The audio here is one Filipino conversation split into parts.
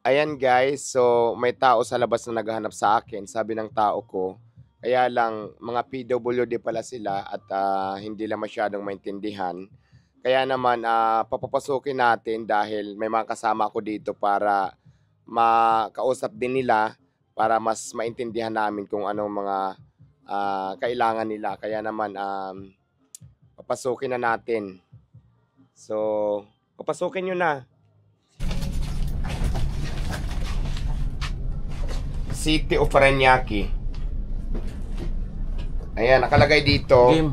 Ayan guys, so may tao sa labas na naghahanap sa akin. Sabi ng tao ko, kaya lang mga PWD pala sila at hindi lang masyadong maintindihan. Kaya naman papapasukin natin dahil may mga kasama ako dito para makausap din nila para mas maintindihan namin kung anong mga kailangan nila. Kaya naman papasukin na natin. So, papasukin nyo na. City of Parañaque. Ayan, nakalagay dito. Game.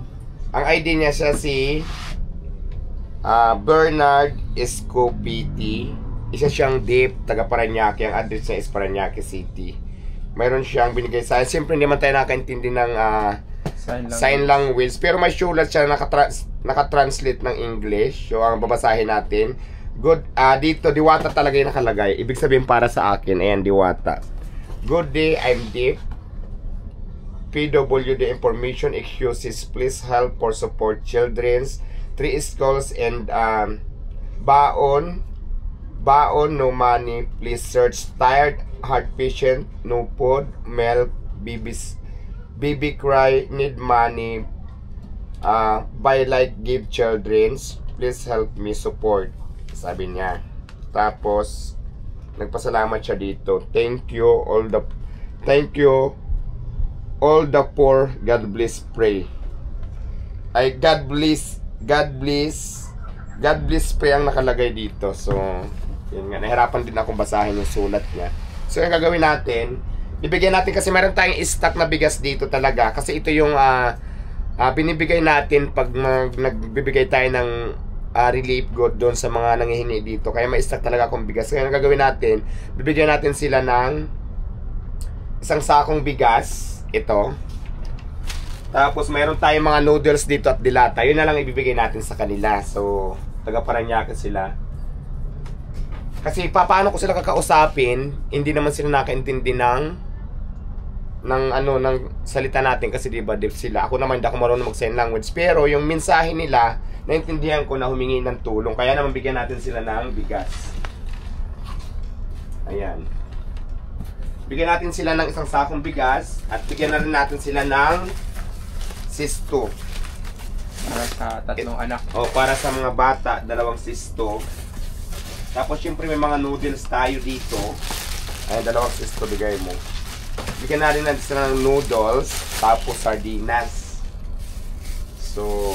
Ang ID niya siya si Bernard Escopiti. Isa siyang deep, taga Parañaque. Ang address niya is Parañaque City. Mayroon siyang binigay sa akin. Siyempre, hindi man tayo nakaintindi ng sign language. Pero may sulat siya nakatranslate ng English. So, ang babasahin natin. Good, dito, Diwata talaga yung nakalagay. Ibig sabihin para sa akin. Ayan, Diwata. Good day, I'm Deep. PWD information excuses. Please help for support children's 3 schools and baon no money. Please search tired heart patient no food milk baby cry need money buy like give children's please help me support, sabi niya. Tapos nagpasalamat siya dito. Thank you all the poor. God bless pray. Ay God bless pray ang nakalagay dito. So yun nga, nahirapan din akong basahin yung sulat niya. So yung gagawin natin, bibigyan natin kasi meron tayong stock na bigas dito talaga. Kasi ito yung binibigay natin pag nagbibigay tayo ng relief good doon sa mga nangihingi dito. Kaya may stock talaga akong bigas. Kaya ang gagawin natin, bibigyan natin sila ng isang sakong bigas. Ito. Tapos mayroon tayong mga noodles dito at dilata. Yun na lang ibibigay natin sa kanila. So, taga Parañaque sila. Kasi paano ko sila kakausapin, hindi naman sila nakaintindi ng salita natin kasi di ba deaf sila. Ako naman hindi ako marunong mag-sign language, pero yung mensahe nila naintindihan ko na humingi ng tulong. Kaya naman bigyan natin sila ng bigas. Ayan. Bigyan natin sila ng isang sakong bigas at bigyan na rin natin sila ng sisto. Para sa tatlong anak. O, para sa mga bata, 2 sisto. Tapos syempre may mga noodles tayo dito. Ayan, 2 sisto bigay mo. Bigyan natin natin sila ng noodles, tapos sardinas. So,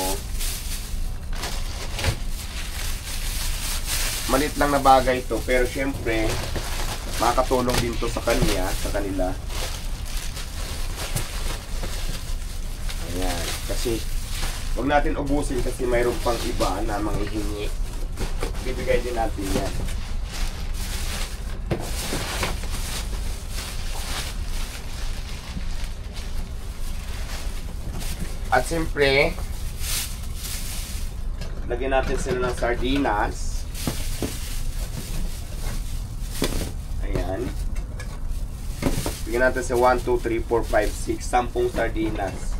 maliit lang na bagay ito, pero syempre makakatulong din to sa kanila. Ayan, kasi huwag natin ubusin kasi mayroon pang iba na manghihingi. Bibigay din natin yan. At siyempre, lagyan natin sila ng sardinas. Ayan. Bigyan natin sa 1, 2, 3, 4, 5, 6 10 sardinas.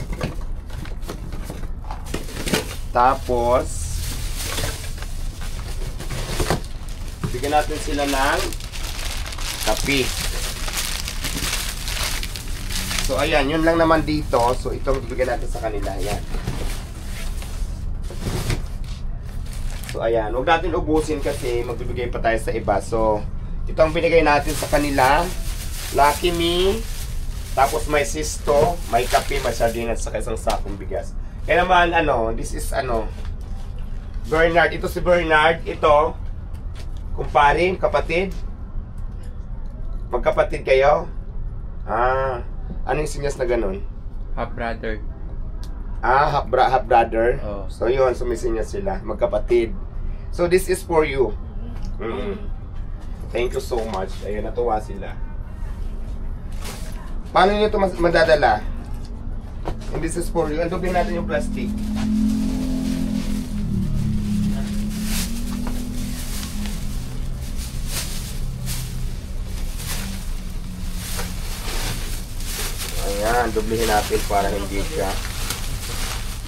Tapos bigyan natin sila ng kape. So ayan, yun lang naman dito. So ito bigyan natin sa kanila. Ayan. So ayan, huwag natin ubusin kasi magbibigay pa tayo sa iba. So ito ang binigay natin sa kanila. Lucky Me. Tapos may sisto, may kape, may sardinas, sa isang sakong bigas. Kaya naman this is Bernard. Ito si Bernard. Ito kumpare, kapatid. Magkapatid kayo? Ano yung sinyas na ganun? Half brother. Half brother. Oh. So yun, sumisinyas sila. Magkapatid. So this is for you. Thank you so much. Ayun, natuwa sila. Paano nyo ito madadala? And this is for you. Andubin natin yung plastic. Ayan, dublihin natin para hindi siya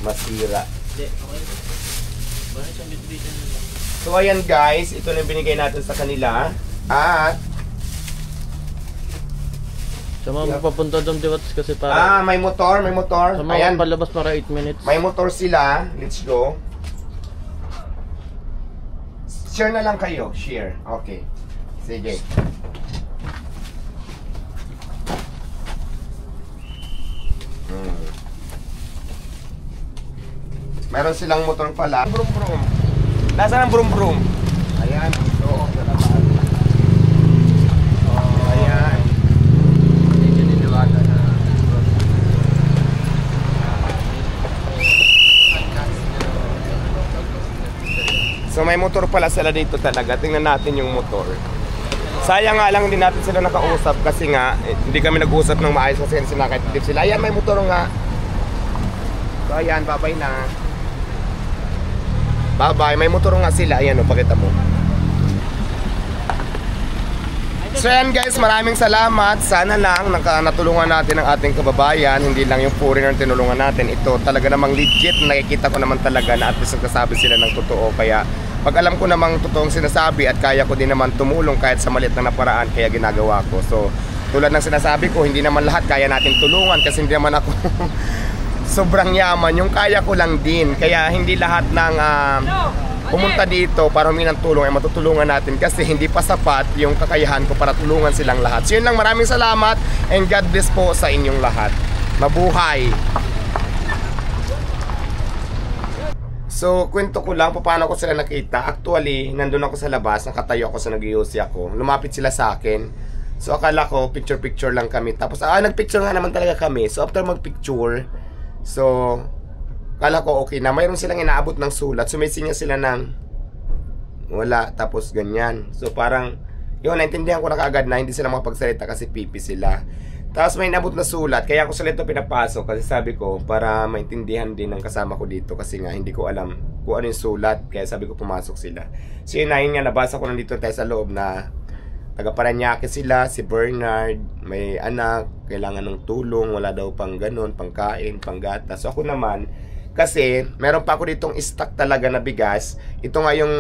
masira. So ayan guys, ito na binigay natin sa kanila. At Sa mga papunta doon Diwats kasi para may motor. sa mga Ayan, palabas para 8 minutes. may motor sila. Let's go. Share na lang kayo. Share. Okay. Sige. Meron silang motor pala. Brum brum. Nasaan ang brum brum? Ayan, ito sa labas. Oh, ayan. Hindi sininiwala na So may motor pala sila dito talaga. Tingnan natin yung motor. Sayang nga lang din natin sila nakausap kasi nga hindi kami nag-usap ng maayos kasi sinakatitip sila. Ayan, may motor nga. So ayan, bye-bye na. Bye-bye, may motor nga sila. Ayan o, pakita mo. So ayan guys, maraming salamat. Sana lang natulungan natin ang ating kababayan. Hindi lang yung foreigner tinulungan natin. Ito talaga namang legit. Nakikita ko naman talaga na at least nagsasabi sila ng totoo. Kaya pag alam ko namang totoong sinasabi at kaya ko din naman tumulong kahit sa maliit na paraan, kaya ginagawa ko. So tulad ng sinasabi ko, hindi naman lahat kaya natin tulungan kasi hindi naman ako sobrang yaman. Yung kaya ko lang din. Kaya hindi lahat ng pumunta dito para humingi ng tulong ay matutulungan natin kasi hindi pa sapat yung kakayahan ko para tulungan silang lahat. So yun lang, maraming salamat and God bless po sa inyong lahat. Mabuhay! So, kwento ko lang paano ko sila nakita. Actually, nandun ako sa labas, nakatayo ako sa nag-iusi ako. Lumapit sila sa akin. So, akala ko picture-picture lang kami. Tapos, nagpicture nga naman talaga kami. So, after magpicture, so akala ko okay na. Mayroon silang inaabot ng sulat. Sumisinya sila ng wala. Tapos, ganyan. So, parang, yun, naintindihan ko na kaagad na hindi sila makapagsalita kasi pipi sila. Tapos may inabot na sulat, kaya ako sila ito pinapasok kasi sabi ko para maintindihan din ng kasama ko dito kasi nga hindi ko alam kung ano yung sulat, kaya sabi ko pumasok sila. So yun na, yun nga, nabasa ko nandito tayo sa loob na taga Paranaque sila, si Bernard, may anak, kailangan ng tulong, wala daw pang ganun, pangkain, panggata. So ako naman, kasi meron pa ako ditong stock talaga na bigas. Ito nga yung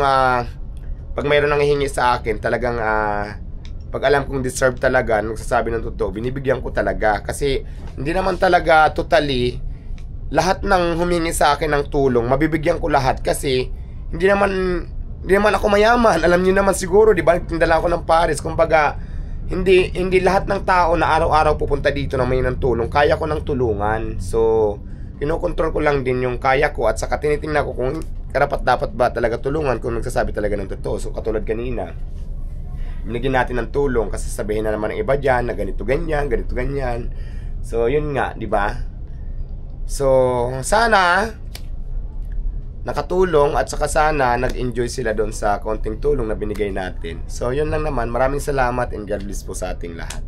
pag mayroon nang hihingi sa akin, talagang pag alam kong deserve talaga, nagsasabi ng totoo, binibigyan ko talaga. Kasi hindi naman talaga totally lahat ng humingi sa akin ng tulong, mabibigyan ko lahat kasi hindi naman ako mayaman. Alam niyo naman siguro, di ba? Tindala ako ng Paris. Kumbaga, hindi lahat ng tao na araw-araw pupunta dito na may ng tulong, kaya ko ng tulungan. So, kinokontrol ko lang din yung kaya ko at saka tinitingnan ko kung karapat dapat ba talaga tulungan kung nagsasabi talaga ng totoo. So, katulad kanina, binigyan natin ng tulong kasi sabihin na naman ng iba dyan na ganito ganyan, ganito ganyan. So yun nga, di ba? So sana nakatulong at saka sana nag-enjoy sila doon sa konting tulong na binigay natin. So yun lang naman, maraming salamat and God bless po sa ating lahat.